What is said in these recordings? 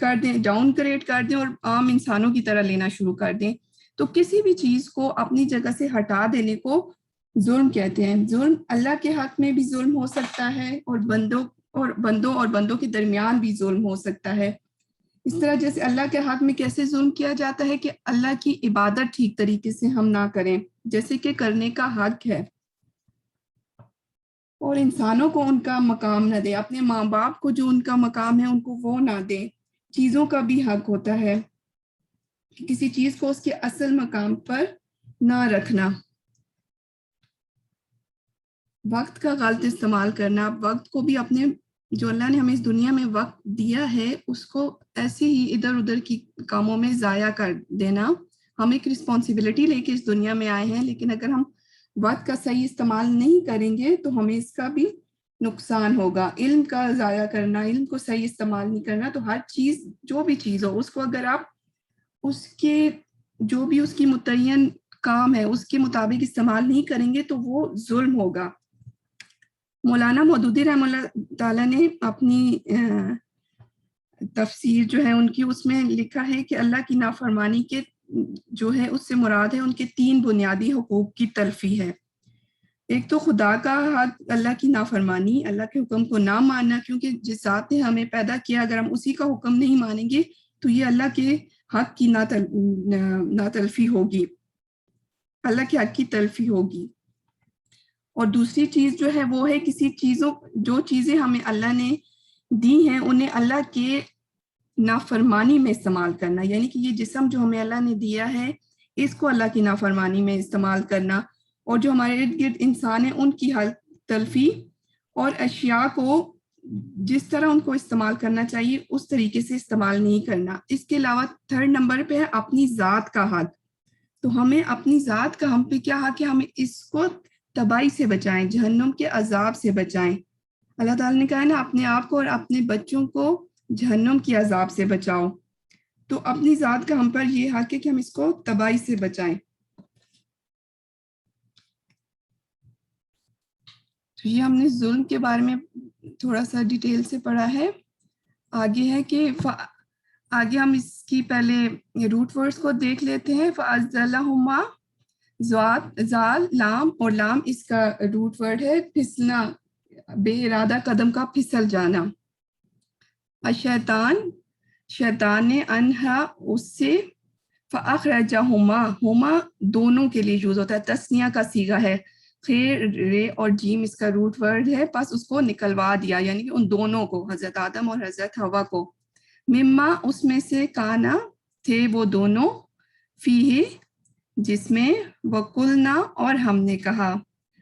کر دیں، down grade کر دیں اور عام انسانوں کی طرح لینا شروع کر دیں. تو کسی بھی چیز کو اپنی جگہ سے ہٹا دینے کو ظلم کہتے ہیں. ظلم اللہ کے حق میں بھی ظلم ہو سکتا ہے اور بندوں کے درمیان بھی ظلم ہو سکتا ہے. اس طرح جیسے اللہ کے حق میں کیسے ظلم کیا جاتا ہے کہ اللہ کی عبادت ٹھیک طریقے سے ہم نہ کریں جیسے کہ کرنے کا حق ہے، اور انسانوں کو ان کا مقام نہ دیں، اپنے ماں باپ کو جو ان کا مقام ہے ان کو وہ نہ دیں. چیزوں کا بھی حق ہوتا ہے کہ کسی چیز کو اس کے اصل مقام پر نہ رکھنا. وقت کا غلط استعمال کرنا، وقت کو بھی اپنے جو اللہ نے ہمیں اس دنیا میں وقت دیا ہے اس کو ایسے ہی ادھر ادھر کی کاموں میں ضائع کر دینا. ہم ایک رسپانسبلٹی لے کے اس دنیا میں آئے ہیں، لیکن اگر ہم وقت کا صحیح استعمال نہیں کریں گے تو ہمیں اس کا بھی نقصان ہوگا. علم کا ضائع کرنا، علم کو صحیح استعمال نہیں کرنا، تو ہر چیز جو بھی چیز ہو اس کو اگر آپ اس کے جو بھی اس کی متعین کام ہے اس کے مطابق استعمال نہیں کریں گے تو وہ ظلم ہوگا. مولانا مودودی رحمہ اللہ تعالیٰ نے اپنی تفسیر جو ہے ان کی اس میں لکھا ہے کہ اللہ کی نافرمانی کے جو ہے اس سے مراد ہے ان کے 3 بنیادی حقوق کی تلفی ہے. ایک تو خدا کا حق، اللہ کی نافرمانی، اللہ کے حکم کو نہ ماننا، کیونکہ جس ذات نے ہمیں پیدا کیا اگر ہم اسی کا حکم نہیں مانیں گے تو یہ اللہ کے حق کی ناتلفی ہوگی، اللہ کے حق کی تلفی ہوگی. اور دوسری چیز جو ہے وہ ہے جو چیزیں ہمیں اللہ نے دی ہیں انہیں اللہ کے نافرمانی میں استعمال کرنا، یعنی کہ یہ جسم جو ہمیں اللہ نے دیا ہے اس کو اللہ کی نافرمانی میں استعمال کرنا، اور جو ہمارے ارد گرد انسان ہیں ان کی حق تلفی اور اشیاء کو جس طرح ان کو استعمال کرنا چاہیے اس طریقے سے استعمال نہیں کرنا. اس کے علاوہ 3rd نمبر پہ ہے اپنی ذات کا حق. تو ہمیں اپنی ذات کا ہم پہ کیا حق ہے، ہمیں اس کو تباہی سے بچائیں، جہنم کے عذاب سے بچائیں. اللہ تعالیٰ نے کہا ہے نا اپنے آپ کو اور اپنے بچوں کو جہنم کی عذاب سے بچاؤ. تو اپنی ذات کا ہم پر یہ حق ہے کہ ہم اس کو تباہی سے بچائیں. تو یہ ہم نے ظلم کے بارے میں تھوڑا سا ڈیٹیل سے پڑھا ہے. آگے ہے کہ آگے ہم اس کی پہلے روٹ ورڈز کو دیکھ لیتے ہیں. فَأَزْدَلَهُمَا زال لام، اور لام اس کا روٹ ورڈ ہے پھسلنا، بے ارادہ قدم کا پھسل جانا. شیطان نے انہا اس سے، فَأَخْرَجَهُمَا، ہما دونوں کے لیے یوز ہوتا ہے، تسنیہ کا صیغہ ہے. خیر رے اور جیم اس کا روٹ ورڈ ہے، پس اس کو نکلوا دیا، یعنی کہ ان دونوں کو، حضرت آدم اور حضرت حوا کو. مما اس میں سے، کانا تھے وہ دونوں، فیہ جس میں، وَقُلْنَا اور ہم نے کہا.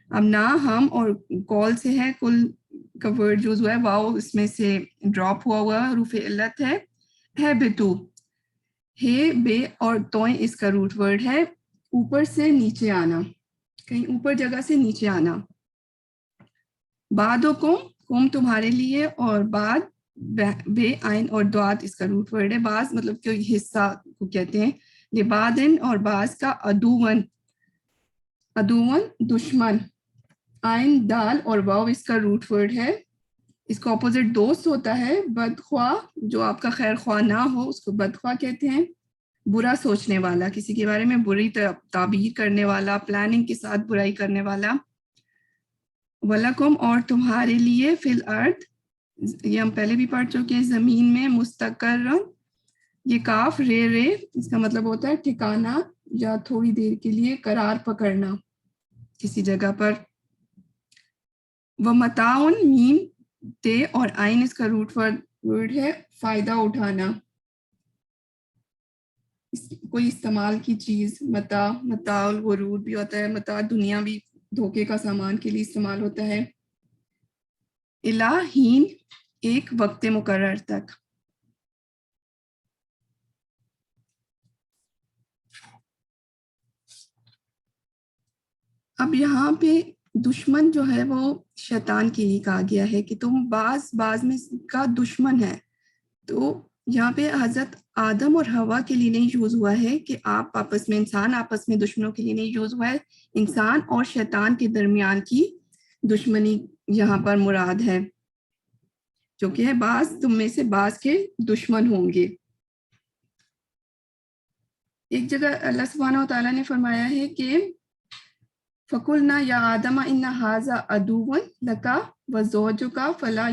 اب نہ ہم اور کال سے ہے، کل کا ورڈ یوز ہوا ہے، واؤ اس میں سے ڈراپ ہوا حروف علت ہے بتو، ہے بے اور توئیں اس کا روٹ ورڈ ہے اوپر سے نیچے آنا، کہیں اوپر جگہ سے نیچے آنا. بعد و قوم تمہارے لیے، اور بعد بے آئین اور دعات اس کا روٹ ورڈ ہے. بعض مطلب کہ حصہ کو کہتے ہیں، لبادن اور بعض کا عدوون دشمن. آئین دال اور واو اس کا روٹ ورڈ ہے. اس کا اپوزٹ دوست ہوتا ہے، بدخواہ جو آپ کا خیر خواہ نہ ہو اس کو بدخواہ کہتے ہیں. برا سوچنے والا، کسی کے بارے میں بری تعبیر کرنے والا، پلاننگ کے ساتھ برائی کرنے والا. وَلَكُمْ اور تمہارے لیے، فی الارض یہ ہم پہلے بھی پڑھ چکے ہیں، زمین میں، مستقر، یہ کاف رے اس کا مطلب ہوتا ہے ٹھکانہ یا تھوڑی دیر کے لیے قرار پکڑنا کسی جگہ پر. وَمَتَاعٌ میم تے اور آئین اس کا روٹ ورڈ ہے فائدہ اٹھانا، کوئی استعمال کی چیز. متاع الغرور بھی ہوتا ہے، متاع دنیاوی دھوکے کا سامان کے لیے استعمال ہوتا ہے. الہین ایک وقت مقرر تک. اب یہاں پہ دشمن جو ہے وہ شیطان کے ہی کہا گیا ہے کہ تم بعض میں کا دشمن ہے. تو یہاں پہ حضرت آدم اور حوا کے لیے نہیں یوز ہوا ہے کہ آپ آپس میں، انسان آپس میں دشمنوں کے لیے نہیں یوز ہوا ہے، انسان اور شیطان کے درمیان کی دشمنی یہاں پر مراد ہے. جو کہ ہے بعض تم میں سے بعض کے دشمن ہوں گے. ایک جگہ اللہ سبحانہ و تعالیٰ نے فرمایا ہے کہ فَقُلْنَا يَا آدَمَ إِنَّ هَذَا عَدُوٌّ لَكَ وَزَوْجُكَ فَلَا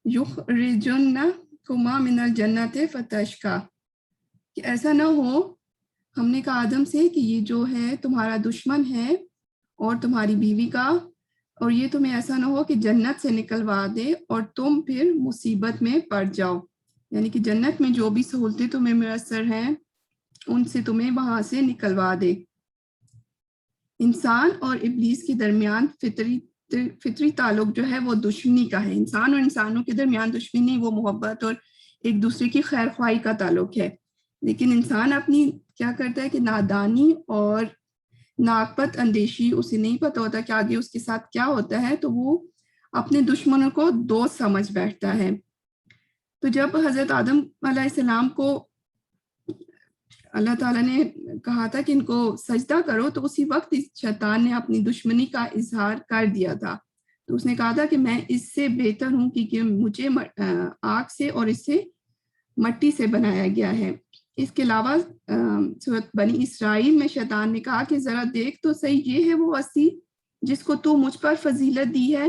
يُخْرِجُنَّكُمَا مِنَ الْجَنَّةِ فَتَشْقَىٰ. کہ ایسا نہ ہو، ہم نے کہا آدم سے کہ یہ جو ہے تمہارا دشمن ہے اور تمہاری بیوی کا، اور یہ تمہیں ایسا نہ ہو کہ جنت سے نکلوا دے اور تم پھر مصیبت میں پڑ جاؤ. یعنی کہ جنت میں جو بھی سہولتیں تمہیں میسر ہیں ان سے تمہیں وہاں سے نکلوا دے. انسان اور ابلیس کے درمیان فطری تعلق جو ہے وہ دشمنی کا ہے. انسان اور انسانوں کے درمیان دشمنی وہ محبت اور ایک دوسرے کی خیر خواہی کا تعلق ہے. لیکن انسان اپنی کیا کرتا ہے کہ نادانی اور ناقص اندیشی، اسے نہیں پتہ ہوتا کہ آگے اس کے ساتھ کیا ہوتا ہے، تو وہ اپنے دشمنوں کو دوست سمجھ بیٹھتا ہے. تو جب حضرت آدم علیہ السلام کو اللہ تعالیٰ نے کہا تھا کہ ان کو سجدہ کرو، تو اسی وقت شیطان نے اپنی دشمنی کا اظہار کر دیا تھا. تو اس نے کہا تھا کہ میں اس سے بہتر ہوں کیونکہ مجھے آگ سے اور اس سے مٹی سے بنایا گیا ہے. اس کے علاوہ سورۃ بنی اسرائیل میں شیطان نے کہا کہ ذرا دیکھ تو صحیح، یہ ہے وہ ہستی جس کو تو مجھ پر فضیلت دی ہے،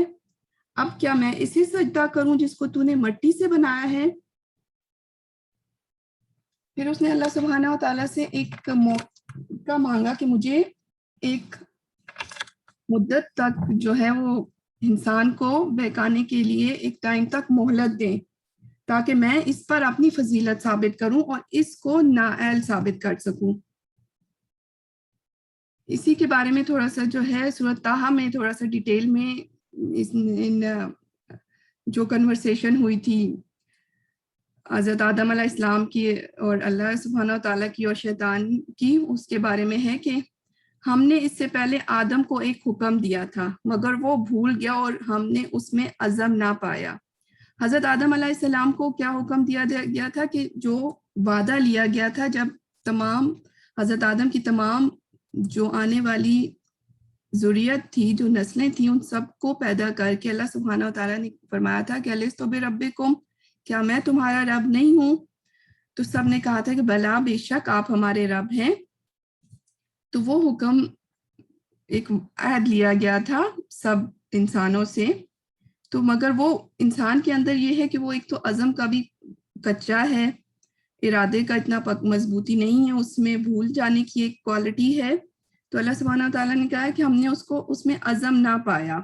اب کیا میں اسے سجدہ کروں جس کو تو نے مٹی سے بنایا ہے. پھر اس نے اللہ سبحانہ و تعالیٰ سے ایک موقع مانگا کہ مجھے ایک مدت تک جو ہے وہ انسان کو بہکانے کے لیے ایک ٹائم تک مہلت دیں تاکہ میں اس پر اپنی فضیلت ثابت کروں اور اس کو نااہل ثابت کر سکوں. اسی کے بارے میں تھوڑا سا جو ہے سورۃ طٰہٰ میں تھوڑا سا ڈیٹیل میں جو کنورسیشن ہوئی تھی حضرت آدم علیہ السلام کی اور اللہ سبحانہ و تعالیٰ کی اور شیطان کی، اس کے بارے میں ہے کہ ہم نے اس سے پہلے آدم کو ایک حکم دیا تھا مگر وہ بھول گیا اور ہم نے اس میں عزم نہ پایا. حضرت آدم علیہ السلام کو کیا حکم دیا گیا تھا کہ جو وعدہ لیا گیا تھا جب تمام حضرت آدم کی تمام جو آنے والی ذریت تھی، جو نسلیں تھیں، ان سب کو پیدا کر کے اللہ سبحانہ و تعالیٰ نے فرمایا تھا کہ الستو بربکم، کیا میں تمہارا رب نہیں ہوں؟ تو سب نے کہا تھا کہ بلا، بے شک آپ ہمارے رب ہیں. تو وہ حکم ایک عہد لیا گیا تھا سب انسانوں سے. تو مگر وہ انسان کے اندر یہ ہے کہ وہ ایک تو عزم کا بھی کچا ہے، ارادے کا اتنا مضبوطی نہیں ہے، اس میں بھول جانے کی ایک کوالٹی ہے. تو اللہ سبحانہ و تعالیٰ نے کہا کہ ہم نے اس میں عزم نہ پایا.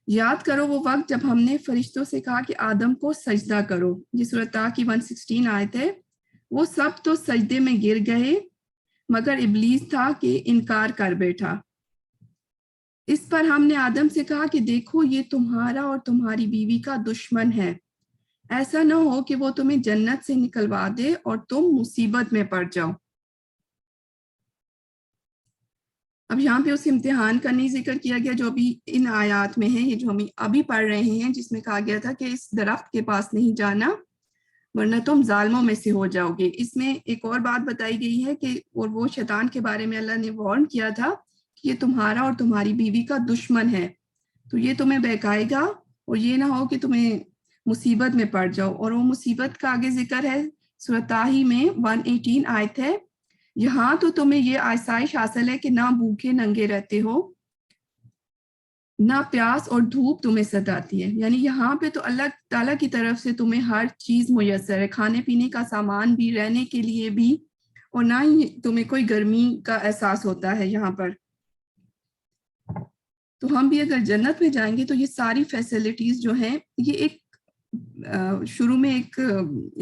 یاد کرو وہ وقت جب ہم نے فرشتوں سے کہا کہ آدم کو سجدہ کرو، یہ سورۃ طٰہٰ کی 116 آیت ہے. وہ سب تو سجدے میں گر گئے مگر ابلیس تھا کہ انکار کر بیٹھا. اس پر ہم نے آدم سے کہا کہ دیکھو یہ تمہارا اور تمہاری بیوی کا دشمن ہے، ایسا نہ ہو کہ وہ تمہیں جنت سے نکلوا دے اور تم مصیبت میں پڑ جاؤ. اب یہاں پہ اس امتحان کا نہیں ذکر کیا گیا جو ابھی ان آیات میں ہے، یہ جو ہم ابھی پڑھ رہے ہیں، جس میں کہا گیا تھا کہ اس درخت کے پاس نہیں جانا ورنہ تم ظالموں میں سے ہو جاؤ گے. اس میں ایک اور بات بتائی گئی ہے کہ اور وہ شیطان کے بارے میں اللہ نے وارن کیا تھا کہ یہ تمہارا اور تمہاری بیوی کا دشمن ہے، تو یہ تمہیں بہکائے گا اور یہ نہ ہو کہ تمہیں مصیبت میں پڑ جاؤ. اور وہ مصیبت کا آگے ذکر ہے سورۃ طٰہٰ میں 118 آیت ہے. یہاں تو تمہیں یہ آسائش حاصل ہے کہ نہ بھوکے ننگے رہتے ہو، نہ پیاس اور دھوپ تمہیں ستاتی ہے. یعنی یہاں پہ تو اللہ تعالیٰ کی طرف سے تمہیں ہر چیز میسر ہے، کھانے پینے کا سامان بھی، رہنے کے لیے بھی، اور نہ ہی تمہیں کوئی گرمی کا احساس ہوتا ہے یہاں پر. تو ہم بھی اگر جنت میں جائیں گے تو یہ ساری فیسلٹیز جو ہیں یہ ایک شروع میں ایک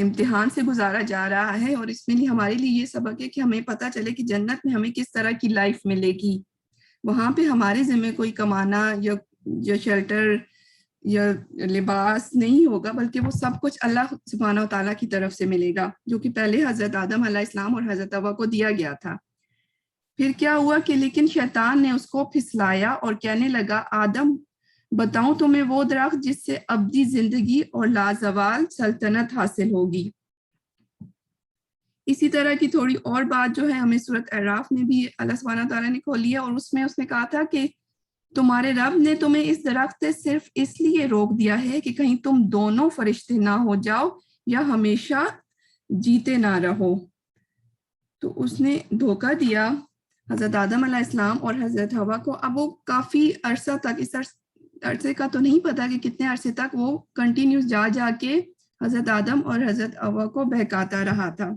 امتحان سے گزارا جا رہا ہے، اور اس میں ہمارے لیے یہ سبق ہے کہ ہمیں پتہ چلے کہ جنت میں ہمیں کس طرح کی لائف ملے گی. وہاں پہ ہمارے ذمہ کوئی کمانا یا شیلٹر یا لباس نہیں ہوگا، بلکہ وہ سب کچھ اللہ سبحانہ و تعالیٰ کی طرف سے ملے گا، جو کہ پہلے حضرت آدم علیہ السلام اور حضرت حوا کو دیا گیا تھا. پھر کیا ہوا کہ لیکن شیطان نے اس کو پھسلایا اور کہنے لگا آدم بتاؤں تمہیں وہ درخت جس سے ابدی زندگی اور لازوال سلطنت حاصل ہوگی. اسی طرح کی تھوڑی اور بات جو ہے ہمیں سورۃ اعراف میں بھی اللہ سبحانہ تعالیٰ نے کھولی ہے، اور اس میں اس نے کہا تھا کہ تمہارے رب نے تمہیں اس درخت سے صرف اس لیے روک دیا ہے کہ کہیں تم دونوں فرشتے نہ ہو جاؤ یا ہمیشہ جیتے نہ رہو۔ تو اس نے دھوکہ دیا حضرت آدم علیہ السلام اور حضرت حوا کو۔ اب وہ کافی عرصہ تک، اس عرصے کا تو نہیں پتا کہ کتنے عرصے تک، وہ کنٹینیوس جا جا کے حضرت آدم اور حضرت حوا کو بہکاتا رہا تھا۔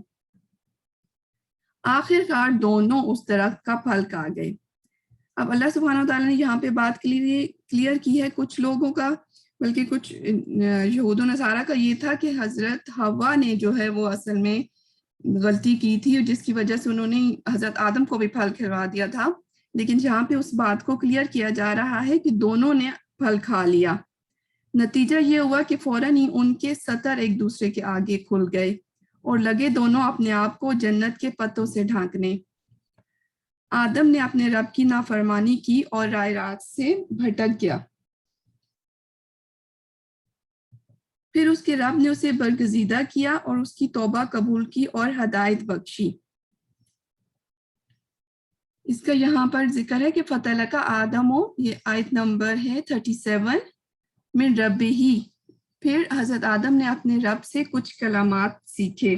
آخر کار دونوں اس درخت کا پھل کھا گئے۔ اب اللہ سبحانہ وتعالیٰ نے یہاں پہ بات کلیئر کی ہے کچھ لوگوں کا، بلکہ کچھ یہود و نصارہ کا یہ تھا کہ حضرت حوا نے جو ہے وہ اصل میں غلطی کی تھی، جس کی وجہ سے انہوں نے حضرت آدم کو بھی پھل کھلوا دیا تھا۔ لیکن جہاں پہ اس بات کو کلیئر کیا جا رہا ہے کہ دونوں نے پھل کھا لیا، نتیجہ یہ ہوا کہ فوراً ہی ان کے سطر ایک دوسرے کے آگے کھل گئے اور لگے دونوں اپنے آپ کو جنت کے پتوں سے ڈھانکنے۔ آدم نے اپنے رب کی نافرمانی کی اور راہ راست سے بھٹک گیا۔ پھر اس کے رب نے اسے برگزیدہ کیا اور اس کی توبہ قبول کی اور ہدایت بخشی۔ اس کا یہاں پر ذکر ہے کہ فَتَلَقَ آدَمُ، یہ آیت نمبر ہے 37، من ربہ، پھر حضرت آدم نے اپنے رب سے کچھ کلمات سیکھے،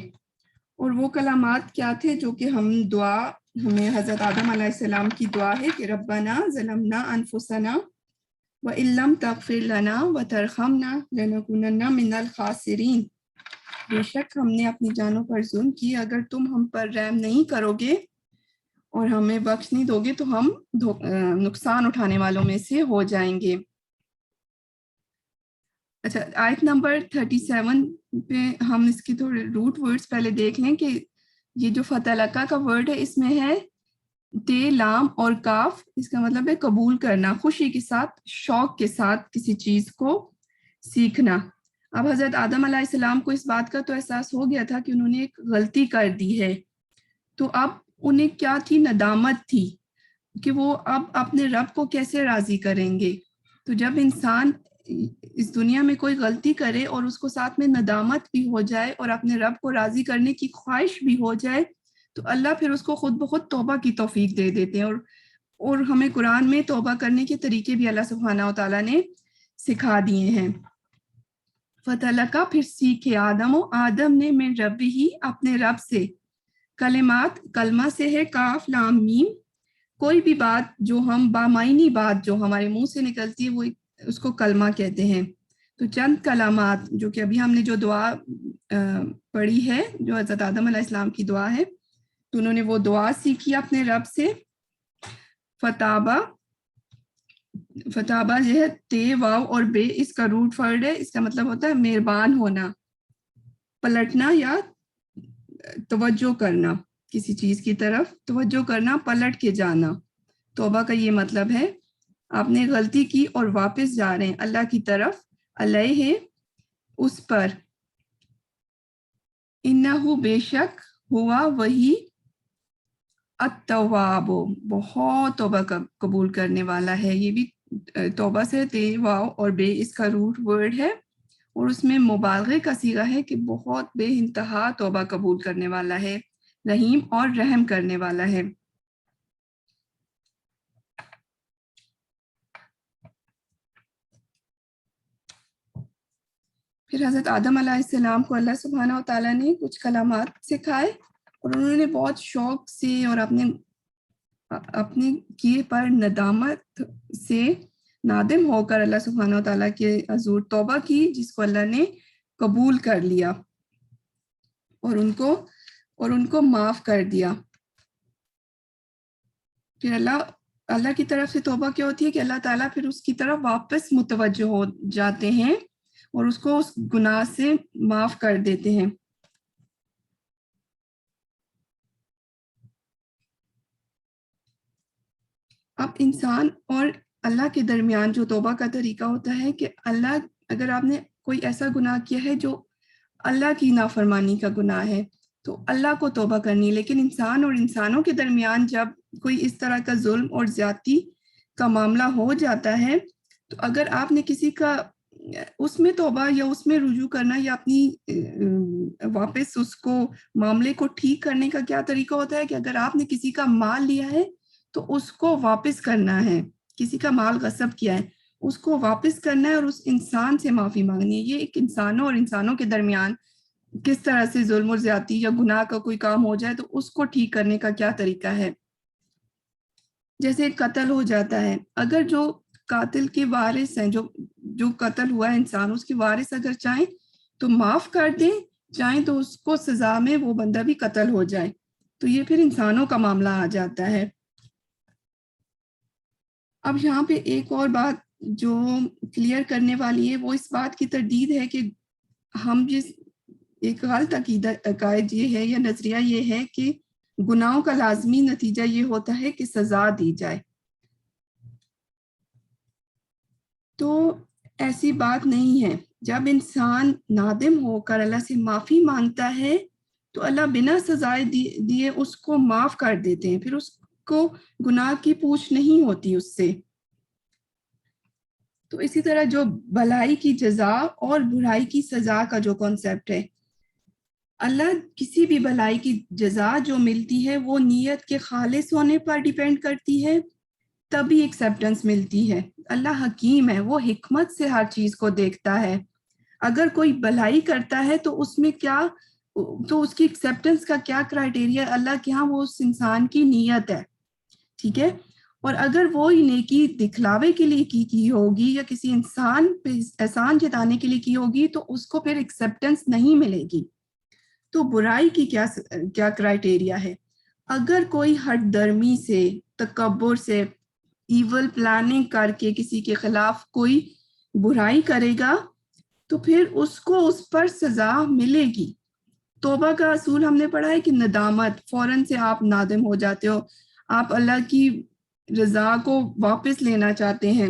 اور وہ کلمات کیا تھے جو کہ ہمیں حضرت آدم علیہ السلام کی دعا ہے کہ ربنا ظلمنا انفسنا وَإِن لَّمْ تَغْفِرْ لَنَا وَتَرْحَمْنَا لَنَكُونَنَّ مِنَ الْخَاسِرِينَ، بے شک ہم نے اپنی جانوں پر ظلم کی، اگر تم ہم پر رحم نہیں کرو گے اور ہمیں بخش نہیں دو گے تو ہم نقصان اٹھانے والوں میں سے ہو جائیں گے۔ اچھا، آیت نمبر 37 پہ ہم اس کی تھوڑے روٹ ورڈز پہلے دیکھ لیں کہ یہ جو فتلقہ کا ورڈ ہے اس میں ہے تے، لام اور کاف، اس کا مطلب ہے قبول کرنا، خوشی کے ساتھ، شوق کے ساتھ کسی چیز کو سیکھنا۔ اب حضرت آدم علیہ السلام کو اس بات کا تو احساس ہو گیا تھا کہ انہوں نے ایک غلطی کر دی ہے، تو اب انہیں کیا تھی؟ ندامت تھی کہ وہ اب اپنے رب کو کیسے راضی کریں گے۔ تو جب انسان اس دنیا میں کوئی غلطی کرے اور اس کو ساتھ میں ندامت بھی ہو جائے اور اپنے رب کو راضی کرنے کی خواہش بھی ہو جائے تو اللہ پھر اس کو خود بخود توبہ کی توفیق دے دیتے ہیں، اور ہمیں قرآن میں توبہ کرنے کے طریقے بھی اللہ سبحانہ و تعالیٰ نے سکھا دیے ہیں۔ فتلقہ، پھر سیکھے آدم نے من رب ہی، اپنے رب سے، کلمات، کلمہ سے ہے کاف لام میم، کوئی بھی بات جو ہم بامعنی بات جو ہمارے منہ سے نکلتی ہے وہ اس کو کلمہ کہتے ہیں۔ تو چند کلمات جو کہ ابھی ہم نے جو دعا پڑھی ہے جو حضرت آدم علیہ السلام کی دعا ہے، تو انہوں نے وہ دعا سیکھی اپنے رب سے۔ فتابہ جو ہے تے، واو اور بے، اس کا روٹ ورڈ ہے، اس کا مطلب ہوتا ہے مہربان ہونا، پلٹنا یا توجہ کرنا، کسی چیز کی طرف توجہ کرنا، پلٹ کے جانا۔ توبہ کا یہ مطلب ہے آپ نے غلطی کی اور واپس جا رہے ہیں اللہ کی طرف، علیہ، اس پر، انہو، بے شک، ہوا، وہی، التواب، بہت توبہ قبول کرنے والا ہے۔ یہ بھی توبہ سے تے، واو اور بے، اس کا روٹ ورڈ ہے، اور اس میں مبالغے کا صیغہ ہے کہ بہت بے انتہا توبہ قبول کرنے والا ہے، رحیم اور رحم کرنے والا ہے۔ پھر حضرت آدم علیہ السلام کو اللہ سبحانہ و تعالیٰ نے کچھ کلمات سکھائے، اور انہوں نے بہت شوق سے اور اپنے کیے پر ندامت سے نادم ہو کر اللہ سبحانہ و تعالیٰ کے حضور توبہ کی، جس کو اللہ نے قبول کر لیا اور ان کو معاف کر دیا۔ پھر اللہ کی طرف سے توبہ کیا ہوتی ہے کہ اللہ تعالیٰ پھر اس کی طرف واپس متوجہ ہو جاتے ہیں اور اس کو اس گناہ سے معاف کر دیتے ہیں۔ اب انسان اور اللہ کے درمیان جو توبہ کا طریقہ ہوتا ہے کہ اگر آپ نے کوئی ایسا گناہ کیا ہے جو اللہ کی نافرمانی کا گناہ ہے تو اللہ کو توبہ کرنی، لیکن انسان اور انسانوں کے درمیان جب کوئی اس طرح کا ظلم اور زیادتی کا معاملہ ہو جاتا ہے تو اگر آپ نے کسی کا اس میں توبہ یا اس میں رجوع کرنا یا اپنی واپس اس کو معاملے کو ٹھیک کرنے کا کیا طریقہ ہوتا ہے کہ اگر آپ نے کسی کا مال لیا ہے تو اس کو واپس کرنا ہے، کسی کا مال غصب کیا ہے اس کو واپس کرنا ہے اور اس انسان سے معافی مانگنی ہے. یہ ایک انسانوں اور انسانوں کے درمیان کس طرح سے ظلم و زیادتی یا گناہ کا کوئی کام ہو جائے تو اس کو ٹھیک کرنے کا کیا طریقہ ہے. جیسے قتل ہو جاتا ہے, اگر جو قاتل کے وارث ہیں, جو قتل ہوا ہے انسان, اس کے وارث اگر چاہیں تو معاف کر دیں, چاہیں تو اس کو سزا میں وہ بندہ بھی قتل ہو جائے, تو یہ پھر انسانوں کا معاملہ آ جاتا ہے. اب یہاں پہ ایک اور بات جو کلیئر کرنے والی ہے وہ اس بات کی تردید ہے کہ ہم جس ایک غلط عقائد یہ ہے یا نظریہ یہ ہے کہ گناہوں کا لازمی نتیجہ یہ ہوتا ہے کہ سزا دی جائے. تو ایسی بات نہیں ہے. جب انسان نادم ہو کر اللہ سے معافی مانگتا ہے تو اللہ بنا سزائے دیے اس کو معاف کر دیتے ہیں, پھر اس کو گناہ کی پوچھ نہیں ہوتی اس سے. تو اسی طرح جو بھلائی کی جزا اور برائی کی سزا کا جو کانسیپٹ ہے, اللہ کسی بھی بھلائی کی جزا جو ملتی ہے وہ نیت کے خالص ہونے پر ڈیپینڈ کرتی ہے, تبھی ایکسیپٹنس ملتی ہے. اللہ حکیم ہے, وہ حکمت سے ہر چیز کو دیکھتا ہے. اگر کوئی بھلائی کرتا ہے تو اس میں کیا, تو اس کی ایکسیپٹنس کا کیا کرائٹیریا اللہ کے ہاں, وہ اس انسان کی نیت ہے, ٹھیک ہے. اور اگر وہ نیکی دکھلاوے کے لیے کی ہوگی یا کسی انسان پہ احسان جتانے کے لیے کی ہوگی تو اس کو پھر ایکسیپٹنس نہیں ملے گی. تو برائی کی کیا کرائٹیریا ہے, اگر کوئی ہٹ درمی سے, تکبر سے, ایول پلاننگ کر کے کسی کے خلاف کوئی برائی کرے گا تو پھر اس کو اس پر سزا ملے گی. توبہ کا اصول ہم نے پڑھا ہے کہ ندامت, فوراً سے آپ نادم ہو جاتے ہو, آپ اللہ کی رضا کو واپس لینا چاہتے ہیں,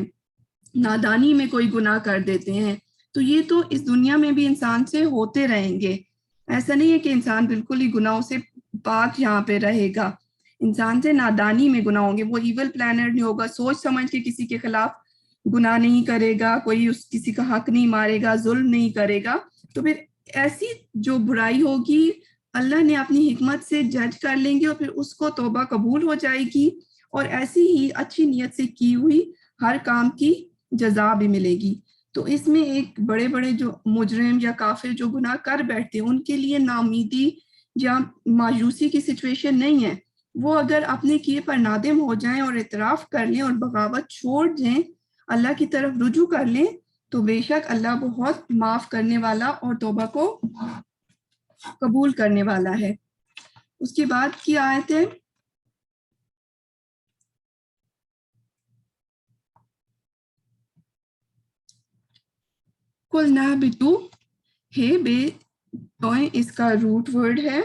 نادانی میں کوئی گناہ کر دیتے ہیں, تو یہ تو اس دنیا میں بھی انسان سے ہوتے رہیں گے. ایسا نہیں ہے کہ انسان بالکل ہی گناہوں سے پاک یہاں پہ رہے گا. انسان سے نادانی میں گناہ ہوں گے, وہ ایول پلانر نہیں ہوگا, سوچ سمجھ کے کسی کے خلاف گناہ نہیں کرے گا, کوئی کسی کا حق نہیں مارے گا, ظلم نہیں کرے گا. تو پھر ایسی جو برائی ہوگی اللہ نے اپنی حکمت سے جج کر لیں گے اور پھر اس کو توبہ قبول ہو جائے گی, اور ایسی ہی اچھی نیت سے کی ہوئی ہر کام کی جزا بھی ملے گی. تو اس میں ایک بڑے بڑے جو مجرم یا کافر جو گناہ کر بیٹھتے ہیں ان کے لیے ناامیدی یا مایوسی کی سچویشن نہیں ہے. وہ اگر اپنے کیے پر نادم ہو جائیں اور اعتراف کر لیں اور بغاوت چھوڑ دیں, اللہ کی طرف رجوع کر لیں, تو بے شک اللہ بہت معاف کرنے والا اور توبہ کو قبول کرنے والا ہے. اس کے بعد کی آیت ہے کل نہ بتو ہے بے, اس کا روٹ ورڈ ہے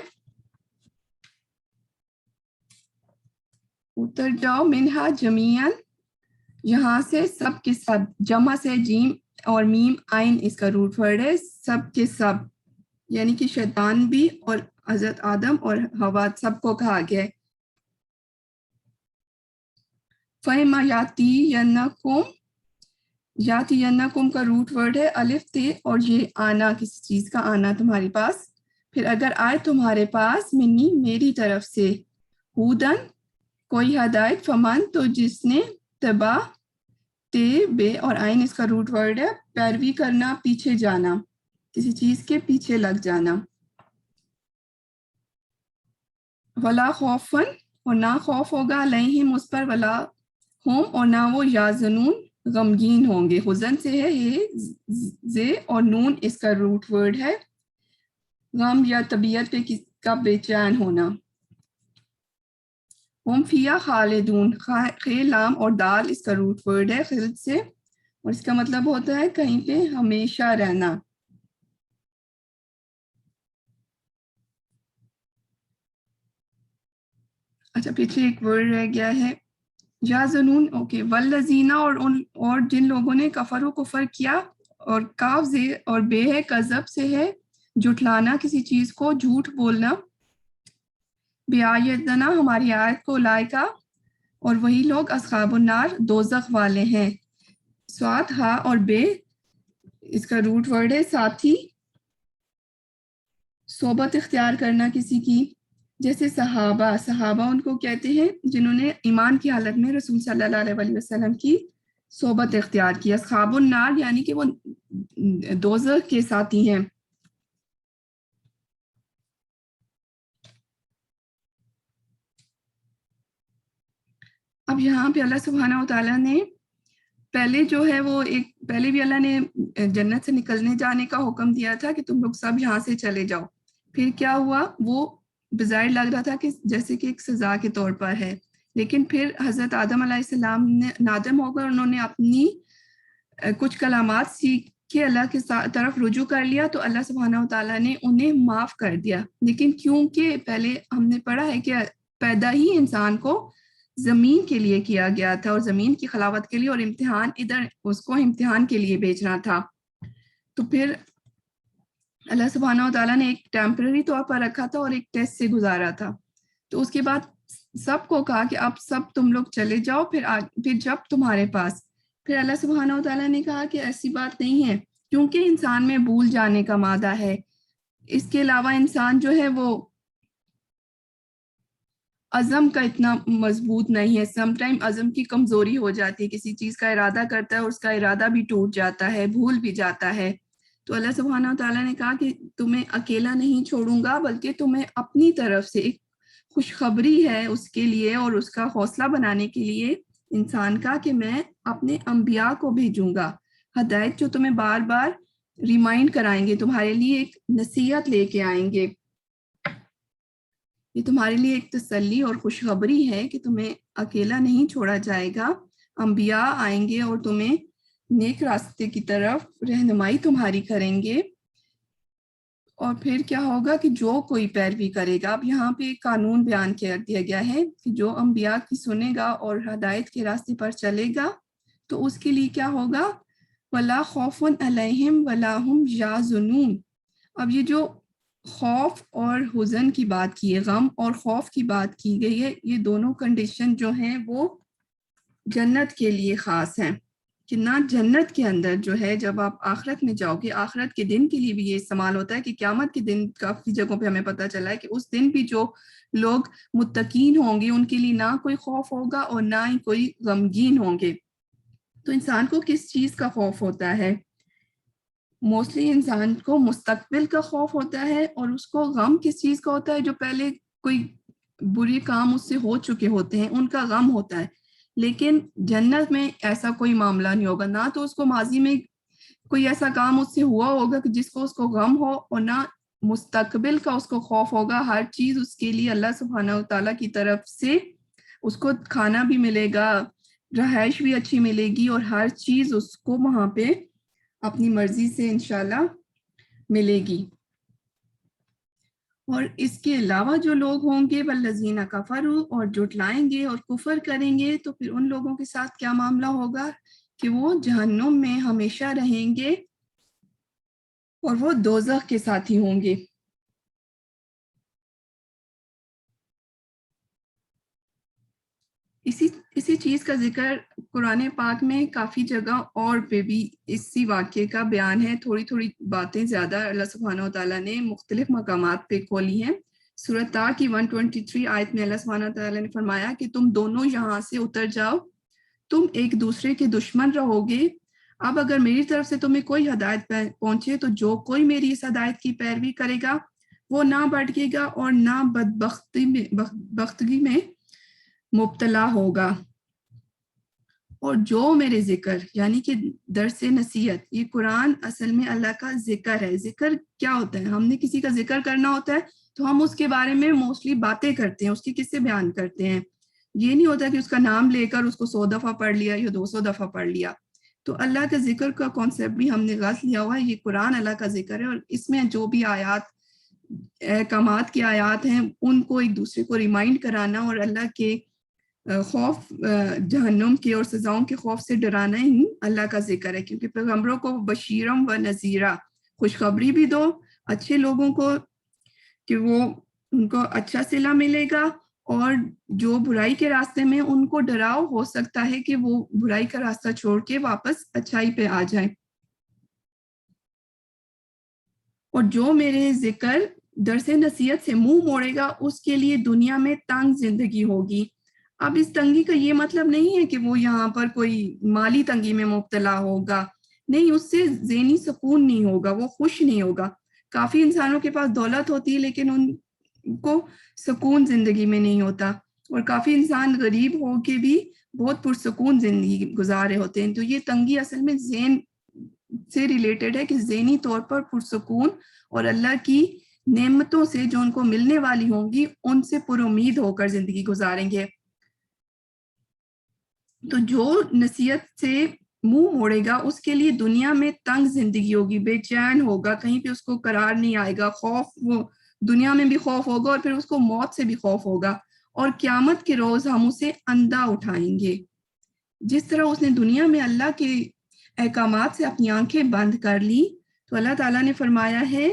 اتر جاؤ, منہا جمیعن, یہاں سے سب کے سب, جمع سے جیم اور میم آئین اس کا روٹ ورڈ ہے, سب کے سب, یعنی کہ شیطان بھی اور حضرت آدم اور حوا سب کو کہا گیا ہے. فَإِمَّا یاتینکم کا روٹ ورڈ ہے الف تے, اور یہ آنا, کسی چیز کا آنا تمہارے پاس. پھر اگر آئے تمہارے پاس منی, میری طرف سے, ہودن, کوئی ہدایت, فمن, تو جس نے, تبا, تے, بے اور آئین اس کا روٹ ورڈ ہے پیروی کرنا, پیچھے جانا, کسی چیز کے پیچھے لگ جانا. ولا خوفن, اور نہ خوف ہوگا, علیہم اس پر, ولا ہوم, اور نہ وہ یازنون غمگین ہوں گے. حزن سے ہے یہ زے, اور نون اس کا روٹ ورڈ ہے غم یا طبیعت پہ کا بے چین ہونا. ہم فیا خالدون, خے لام اور دال اس کا روٹ ورڈ ہے خلد سے, اور اس کا مطلب ہوتا ہے کہیں پہ ہمیشہ رہنا. اچھا پیچھے ایک ورڈ رہ گیا ہے یا زنون, اوکے, والذینہ, اور جن لوگوں نے کفر و کفر کیا, اور کاف زے اور بے ہے, کذب سے ہے جھٹلانا, کسی چیز کو جھوٹ بولنا, بیایتنا, ہماری آیت کو, لائکا, اور وہی لوگ, اصحاب النار, دوزخ والے ہیں. سواد ہا اور بے اس کا روٹ ورڈ ہے ساتھی, صحبت اختیار کرنا کسی کی, جیسے صحابہ ان کو کہتے ہیں جنہوں نے ایمان کی حالت میں رسول صلی اللہ علیہ وسلم کی صحبت اختیار کی. اصحاب النار یعنی کہ وہ دوزخ کے ساتھی ہیں. اب یہاں پہ اللہ سبحانہ و تعالیٰ نے پہلے جو ہے وہ پہلے بھی اللہ نے جنت سے نکلنے جانے کا حکم دیا تھا کہ تم لوگ سب یہاں سے چلے جاؤ. پھر کیا ہوا, وہ بظاہر لگ رہا تھا کہ جیسے کہ ایک سزا کے طور پر ہے, لیکن پھر حضرت آدم علیہ السلام نے نادم ہو کر انہوں نے اپنی کچھ کلامات سیکھ کے اللہ کے طرف رجوع کر لیا, تو اللہ سبحانہ و تعالیٰ نے انہیں معاف کر دیا. لیکن کیونکہ پہلے ہم نے پڑھا ہے کہ پیدا ہی انسان کو زمین کے لیے کیا گیا تھا اور زمین کی خلاوت کے لیے, اور امتحان ادھر اس کو امتحان کے لیے بھیجنا تھا. تو پھر اللہ سبحانہ و تعالیٰ نے ایک ٹیمپرری طور پر رکھا تھا اور ایک ٹیسٹ سے گزارا تھا. تو اس کے بعد سب کو کہا کہ اب سب تم لوگ چلے جاؤ, پھر جب تمہارے پاس, پھر اللہ سبحانہ و تعالیٰ نے کہا کہ ایسی بات نہیں ہے, کیونکہ انسان میں بھول جانے کا مادہ ہے. اس کے علاوہ انسان جو ہے وہ عزم کا اتنا مضبوط نہیں ہے. سم ٹائم عزم کی کمزوری ہو جاتی ہے, کسی چیز کا ارادہ کرتا ہے اور اس کا ارادہ بھی ٹوٹ جاتا ہے, بھول بھی جاتا ہے. تو اللہ سبحانہ و تعالیٰ نے کہا کہ تمہیں اکیلا نہیں چھوڑوں گا, بلکہ تمہیں اپنی طرف سے ایک خوشخبری ہے اس کے لیے اور اس کا حوصلہ بنانے کے لیے انسان کا, کہ میں اپنے انبیاء کو بھیجوں گا, ہدایت جو تمہیں بار بار ریمائنڈ کرائیں گے, تمہارے لیے ایک نصیحت لے کے آئیں گے. یہ تمہارے لیے ایک تسلی اور خوشخبری ہے کہ تمہیں اکیلا نہیں چھوڑا جائے گا, انبیاء آئیں گے اور تمہیں نیک راستے کی طرف رہنمائی تمہاری کریں گے. اور پھر کیا ہوگا کہ جو کوئی پیروی کرے گا, اب یہاں پہ ایک قانون بیان کر دیا گیا ہے کہ جو انبیاء کی سنے گا اور ہدایت کے راستے پر چلے گا تو اس کے لیے کیا ہوگا, وَلَا خَوْفٌ عَلَيْهِمْ وَلَا هُمْ يَحْزَنُونَ. اب یہ جو خوف اور حزن کی بات کی ہے, غم اور خوف کی بات کی گئی ہے, یہ دونوں کنڈیشن جو ہیں وہ جنت کے لیے خاص ہیں. کہ نہ جنت کے اندر جو ہے جب آپ آخرت میں جاؤ گے, آخرت کے دن کے لیے بھی یہ استعمال ہوتا ہے کہ قیامت کے دن کافی جگہوں پہ ہمیں پتہ چلا ہے کہ اس دن بھی جو لوگ متقین ہوں گے ان کے لیے نہ کوئی خوف ہوگا اور نہ ہی کوئی غمگین ہوں گے. تو انسان کو کس چیز کا خوف ہوتا ہے؟ موسٹلی انسان کو مستقبل کا خوف ہوتا ہے, اور اس کو غم کس چیز کا ہوتا ہے؟ جو پہلے کوئی بری کام اس سے ہو چکے ہوتے ہیں ان کا غم ہوتا ہے. لیکن جنت میں ایسا کوئی معاملہ نہیں ہوگا, نہ تو اس کو ماضی میں کوئی ایسا کام اس سے ہوا ہوگا کہ جس کو اس کو غم ہو, اور نہ مستقبل کا اس کو خوف ہوگا. ہر چیز اس کے لیے اللہ سبحانہ و تعالیٰ کی طرف سے, اس کو کھانا بھی ملے گا, رہائش بھی اچھی ملے گی, اور ہر چیز اس کو وہاں پہ اپنی مرضی سے انشاءاللہ ملے گی. اور اس کے علاوہ جو لوگ ہوں گے والذین کفروا, اور جھٹلائیں گے اور کفر کریں گے, تو پھر ان لوگوں کے ساتھ کیا معاملہ ہوگا کہ وہ جہنم میں ہمیشہ رہیں گے اور وہ دوزخ کے ساتھی ہوں گے. اسی چیز کا ذکر قرآن پاک میں کافی جگہ اور پہ بھی اسی واقعے کا بیان ہے. تھوڑی تھوڑی باتیں زیادہ اللہ سبحانہ و تعالیٰ نے مختلف مقامات پہ کھولی ہیں. سورۃ طٰ کی 123 آیت میں اللہ سبحانہ و تعالیٰ نے فرمایا کہ تم دونوں یہاں سے اتر جاؤ, تم ایک دوسرے کے دشمن رہو گے. اب اگر میری طرف سے تمہیں کوئی ہدایت پہنچے تو جو کوئی میری اس ہدایت کی پیروی کرے گا وہ نہ بھٹکے گا اور نہ بدبختگی میں مبتلا ہوگا. اور جو میرے ذکر یعنی کہ درس نصیحت, یہ قرآن اصل میں اللہ کا ذکر ہے. ذکر کیا ہوتا ہے؟ ہم نے کسی کا ذکر کرنا ہوتا ہے تو ہم اس کے بارے میں موسٹلی باتیں کرتے ہیں, اس کی قصے بیان کرتے ہیں. یہ نہیں ہوتا کہ اس کا نام لے کر اس کو 100 دفعہ پڑھ لیا یا 200 دفعہ پڑھ لیا. تو اللہ کا ذکر کا کانسیپٹ بھی ہم نے غلط لیا ہوا ہے. یہ قرآن اللہ کا ذکر ہے, اور اس میں جو بھی آیات احکامات کی آیات ہیں ان کو ایک دوسرے کو ریمائنڈ کرانا اور اللہ کے خوف, جہنم کے اور سزاؤں کے خوف سے ڈرانا ہی اللہ کا ذکر ہے. کیونکہ پیغمبروں کو بشیرم و نذیرہ, خوشخبری بھی دو اچھے لوگوں کو کہ وہ ان کو اچھا صلہ ملے گا, اور جو برائی کے راستے میں ان کو ڈراؤ, ہو سکتا ہے کہ وہ برائی کا راستہ چھوڑ کے واپس اچھائی پہ آ جائیں. اور جو میرے ذکر درس نصیحت سے منہ موڑے گا اس کے لیے دنیا میں تنگ زندگی ہوگی. اب اس تنگی کا یہ مطلب نہیں ہے کہ وہ یہاں پر کوئی مالی تنگی میں مبتلا ہوگا، نہیں، اس سے ذہنی سکون نہیں ہوگا، وہ خوش نہیں ہوگا. کافی انسانوں کے پاس دولت ہوتی ہے لیکن ان کو سکون زندگی میں نہیں ہوتا، اور کافی انسان غریب ہو کے بھی بہت پرسکون زندگی گزارے ہوتے ہیں. تو یہ تنگی اصل میں ذہن سے ریلیٹڈ ہے کہ ذہنی طور پر پرسکون اور اللہ کی نعمتوں سے جو ان کو ملنے والی ہوں گی ان سے پر امید ہو کر زندگی گزاریں گے. تو جو نصیحت سے منہ موڑے گا اس کے لیے دنیا میں تنگ زندگی ہوگی، بے چین ہوگا، کہیں پہ اس کو قرار نہیں آئے گا، خوف، وہ دنیا میں بھی خوف ہوگا اور پھر اس کو موت سے بھی خوف ہوگا. اور قیامت کے روز ہم اسے اندھا اٹھائیں گے. جس طرح اس نے دنیا میں اللہ کے احکامات سے اپنی آنکھیں بند کر لی، تو اللہ تعالیٰ نے فرمایا ہے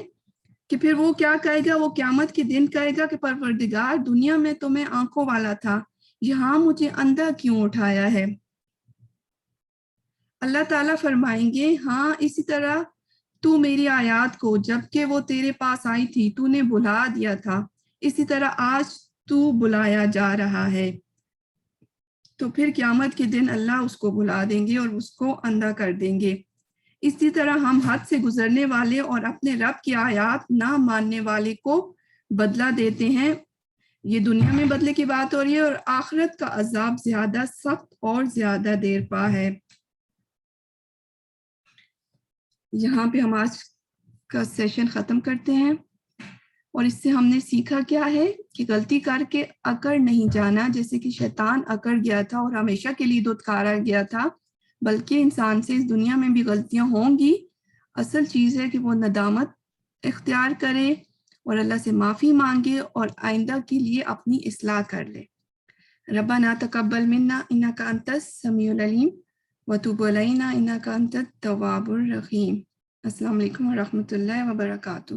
کہ پھر وہ کیا کہے گا، وہ قیامت کے دن کہے گا کہ پروردگار دنیا میں تو میں آنکھوں والا تھا، یہاں مجھے اندھا کیوں اٹھایا ہے. اللہ تعالیٰ فرمائیں گے ہاں اسی طرح تو میری آیات کو جبکہ وہ تیرے پاس آئی تھی تو نے بلا دیا تھا، اسی طرح آج تو بلایا جا رہا ہے. تو پھر قیامت کے دن اللہ اس کو بلا دیں گے اور اس کو اندھا کر دیں گے. اسی طرح ہم حد سے گزرنے والے اور اپنے رب کی آیات نہ ماننے والے کو بدلہ دیتے ہیں. یہ دنیا میں بدلے کی بات ہو رہی ہے، اور آخرت کا عذاب زیادہ سخت اور زیادہ دیر پا ہے. یہاں پہ ہم آج کا سیشن ختم کرتے ہیں، اور اس سے ہم نے سیکھا کیا ہے کہ غلطی کر کے اکڑ نہیں جانا، جیسے کہ شیطان اکڑ گیا تھا اور ہمیشہ کے لیے دھتکارا گیا تھا، بلکہ انسان سے اس دنیا میں بھی غلطیاں ہوں گی. اصل چیز ہے کہ وہ ندامت اختیار کرے اور اللہ سے معافی مانگے اور آئندہ کے لیے اپنی اصلاح کر لے. ربنا تقبل منا انک انت السمیع العلیم وتب علینا انک انت التواب الرحیم. السلام علیکم ورحمۃ اللہ وبرکاتہ.